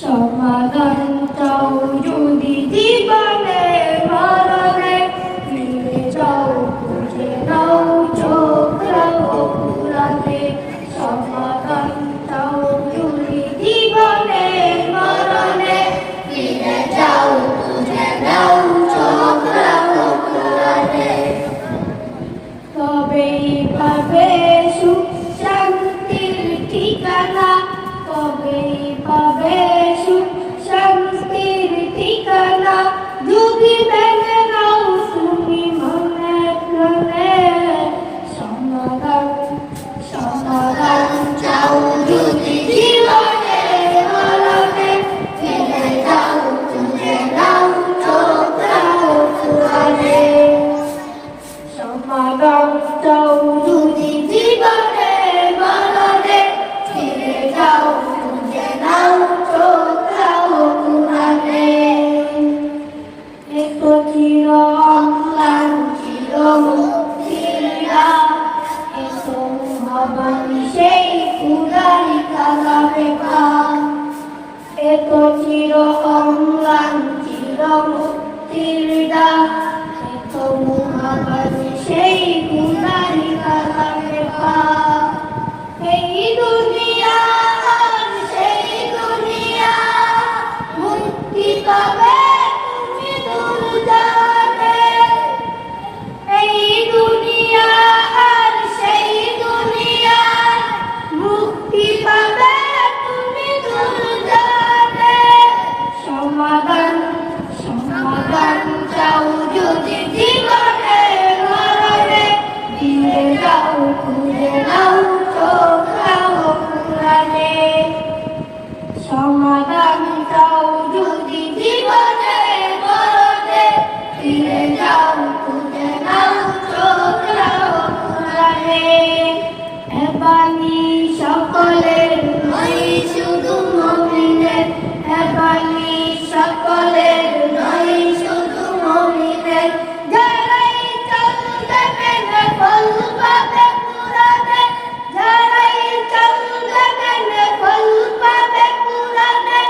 সমাধান চাও যদি জীবনে মরণে, ফিরে যাও খুঁজে নাও চোখ রাখো কুরানে। সমাধান চাও যদি জীবনে মরণে, ফিরে যাও খুঁজে নাও চোখ রাখো কুরানে। তবেই পাবে সুখ শান্তির ঠিকানা, তবেই পাবে সুখ শান্তির ঠিকানা। যদি ভেঙে নাও তুমি মনে প্রাণে, সমাধান সমাধান চাও যদি জীবনে মরণে, ফিরে যাও খুঁজে নাও চোখ রাখো কুরানে। সমাধান চাও যদি জীবনে মরণে, ফিরে যাও খুঁজে নাও চোখ রাখো কুরানে। এত চির অম্লান চির মুক্তির রাত, এত মহাবাণী সেই কুরানি কালামে পাক। এত চির অম্লান চির মুক্তির রাত, এত মহাবাণী সেই কুরানি কালামে পাক। এই দুনিয়া আর সেই দুনিয়া, মুক্তি পাবে তুমি দূর জানে। এই দুনিয়া আর সেই দুনিয়া, মুক্তি পাবে তুমি দূর জানে। সমাধান সমাধান চাও যদি জীবনে মরণে, ফিরে যাও খুঁজে নাও চোখ রাখো কুরানে। সমাধান চাও যদি জীবনে মরণে, ফিরে যাও খুঁজে নাও চোখ রাখো কুরানে। এ বাণী সকলের নয় শুধু মুমিনের, এ বাণী সকলের নয় শুধু মুমিনের। যারাই চলবে মেনে ফল পাবে কুরানে, যারাই চলবে মেনে ফল পাবে কুরানে।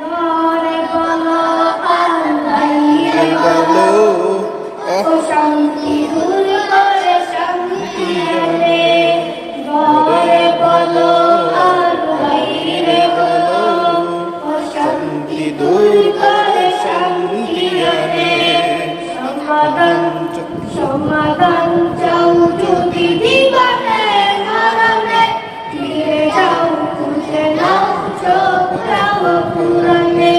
ঘরে বলো আর বাইরে বলো, অশান্তি দূর করে শান্তি আনে। ঘরে বলো আর বাইরে বলো, অশান্তি দূর করে শান্তি আনে। সমাধান সমাধান চাও যদি জীবনে মরণে, ফিরে যাও খুঁজে নাও চোখ রাখো কুরানে।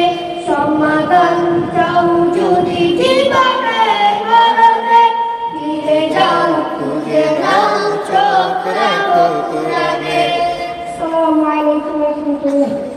সমাধান চাও যদি জীবনে মরণে, ফিরে যাও খুঁজে নাও চোখ রাখো কুরানে। আসসালামু আলাইকুম ওয়া রাহমাতুল্লাহ।